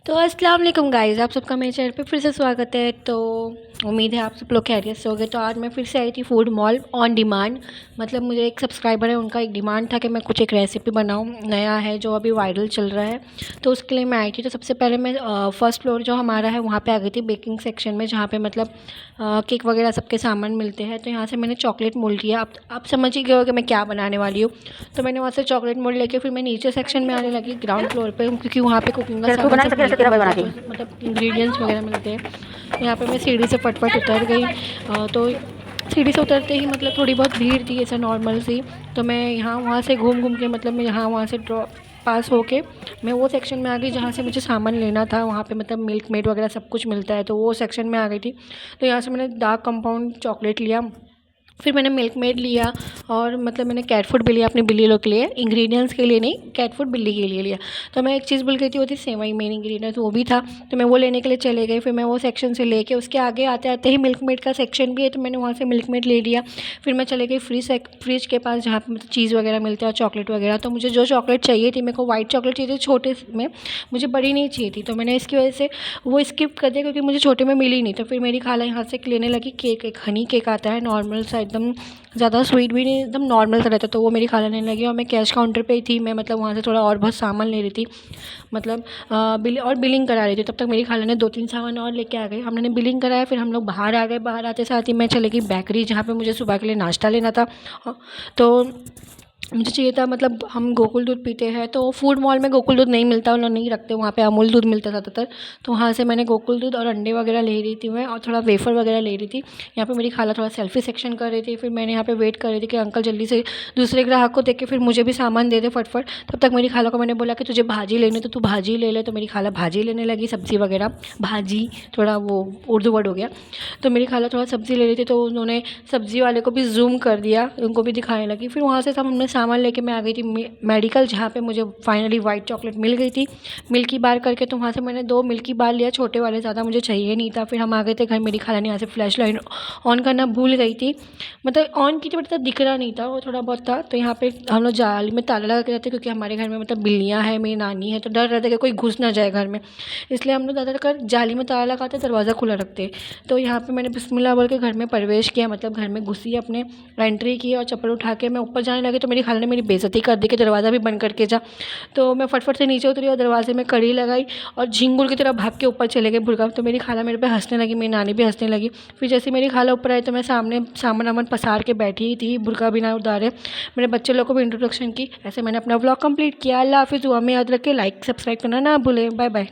तो अस्सलाम वालेकुम गाइज़, आप सबका मेरे चैनल पे फिर से स्वागत है। तो उम्मीद है आप सब लोग खैरियत से होंगे। तो आज मैं फिर से आई थी फूड मॉल ऑन डिमांड। मतलब मुझे एक सब्सक्राइबर है, उनका एक डिमांड था कि मैं कुछ एक रेसिपी बनाऊँ, नया है जो अभी वायरल चल रहा है, तो उसके लिए मैं आई थी। तो सबसे पहले मैं फर्स्ट फ्लोर जो हमारा है वहाँ पर आ गई थी, बेकिंग सेक्शन में, जहाँ पर मतलब केक वगैरह सबके सामान मिलते हैं। तो यहाँ से मैंने चॉकलेट मोल्ड लिया। आप समझ ही गए हो कि मैं क्या बनाने वाली हूँ। तो मैंने वहाँ से चॉकलेट मोल्ड लेके फिर मैं नीचे सेक्शन में आने लगी, ग्राउंड फ्लोर पे, क्योंकि वहाँ पे कुकिंग का सामान सब मिलता है, मतलब इंग्रेडिएंट्स वगैरह मिलते हैं। तो यहाँ पे मैं सीढ़ी से फटफट उतर गई। तो सीढ़ी से उतरते ही मतलब थोड़ी बहुत भीड़ थी ऐसा नॉर्मल सी। तो मैं यहाँ वहाँ से घूम घूम के मतलब मैं यहाँ वहाँ से पास होके मैं वो सेक्शन में आ गई जहाँ से मुझे सामान लेना था। वहाँ पे मतलब मिल्क मेड वगैरह सब कुछ मिलता है, तो वो सेक्शन में आ गई थी। तो यहाँ से मैंने डार्क कंपाउंड चॉकलेट लिया, फिर मैंने मिल्क मेड लिया, और मतलब मैंने कैट फूड भी लिया अपनी बिल्ली लोग के लिए, इंग्रेडिएंट्स के लिए नहीं, कैट फूड बिल्ली के लिए लिया। तो मैं एक चीज़ भूल गई थी, वो थी सेवई, मेन इंग्रेडिएंट्स वो भी था। तो मैं वो लेने के लिए चले गई। फिर मैं वो सेक्शन से लेके उसके आगे आते आते ही मिल्क मेड का सेक्शन भी है, तो मैंने वहाँ से मिल्क मेड ले लिया। फिर मैं चले गई फ्रिज के पास, जहाँ पर मतलब चीज़ वगैरह मिलता है और चॉकलेट वगैरह। तो मुझे जो चॉकलेट चाहिए थी, मेरे को वाइट चॉकलेट चाहिए थी छोटे में, मुझे बड़ी नहीं चाहिए थी। तो मैंने इसकी वजह से वो स्किप कर दिया, क्योंकि मुझे छोटे में मिली नहीं। तो फिर मेरी खाला यहाँ से लेने लगी केक, एक हनी केक आता है नॉर्मल सा, एकदम ज़्यादा स्वीट भी नहीं, एकदम नॉर्मल सा रहता। तो वो मेरी खाला लेने लगी, और मैं कैश काउंटर पे ही थी। मैं मतलब वहाँ से थोड़ा और बहुत सामान ले रही थी, मतलब बिलिंग करा रही थी। तब तक मेरी खाला ने 2-3 सामान और लेके आ गई। हमने बिलिंग कराया, फिर हम लोग बाहर आ गए। बाहर आते साथ ही मैं चली गई बेकरी, जहाँ पे मुझे सुबह के लिए नाश्ता लेना था। तो मुझे चाहिए था, मतलब हम गोकुल दूध पीते हैं, तो फूड मॉल में गोकुल दूध नहीं मिलता, उन्होंने नहीं रखते, वहाँ पे अमूल दूध मिलता ज़्यादातर। तो वहाँ से मैंने गोकुल दूध और अंडे वगैरह ले रही थी मैं, और थोड़ा वेफ़र वगैरह ले रही थी। यहाँ पे मेरी खाला थोड़ा सेल्फी सेक्शन कर रही थी। फिर मैंने यहाँ पे वेट कर रही थी कि अंकल जल्दी से दूसरे ग्राहक को देख के फिर मुझे भी सामान दे दे फटफट। तब तक मेरी खाला को मैंने बोला कि तुझे भाजी लेनी तो तू भाजी ले ले। तो मेरी खाला भाजी लेने लगी, सब्ज़ी वगैरह, भाजी थोड़ा वो उर्दू वर्ड हो गया। तो मेरी खाला थोड़ा सब्ज़ी ले रही थी, तो उन्होंने सब्ज़ी वाले को भी जूम कर दिया, उनको भी दिखाने लगी। फिर वहाँ से सब हमने सामान लेके मैं आ गई थी मेडिकल, जहाँ पे मुझे फाइनली वाइट चॉकलेट मिल गई थी मिल्की बार करके। तो वहाँ से मैंने 2 मिल्की बार लिया, छोटे वाले, ज़्यादा मुझे चाहिए नहीं था। फिर हम आ गए थे घर। मेरी खाला ने यहाँ से फ्लैश लाइट ऑन करना भूल गई थी, मतलब ऑन की थी बट दिख रहा नहीं था, वो थोड़ा बहुत था। तो यहाँ पे हम लोग जाली में ताला लगा के रहते, क्योंकि हमारे घर में मतलब बिल्लियाँ हैं, मेरी नानी है, तो डर रहता है कि कोई घुस ना जाए घर में, इसलिए हम लोग ज़्यादातर जाली में ताला लगाते, दरवाज़ा खुला रखते। तो यहाँ पे मैंने बिस्मिल्लाह बोल के घर में प्रवेश किया, मतलब घर में घुसी, अपने एंट्री की, और चप्पल उठा के मैं ऊपर जाने लगी। तो मेरी खाला ने मेरी बेइज्जती कर दी कि दरवाज़ा भी बंद करके जा। तो मैं फटफट से नीचे उतरी और दरवाजे में कड़ी लगाई और झिंगुर की तरह भाग के ऊपर चले गए भुड़का। तो मेरी खाला मेरे पे हंसने लगी, मेरी नानी भी हंसने लगी। फिर जैसे मेरी खाला ऊपर आई, तो मैं सामने सामान वामान पसार के बैठी थी, बुर्का भी ना उतारे, मेरे बच्चे लोग को भी इंट्रोडक्शन की। ऐसे मैंने अपना व्लॉग कंप्लीट किया। अल्लाह हाफिज़। दुआ में याद रख के लाइक सब्सक्राइब करना ना भूलें। Bye bye.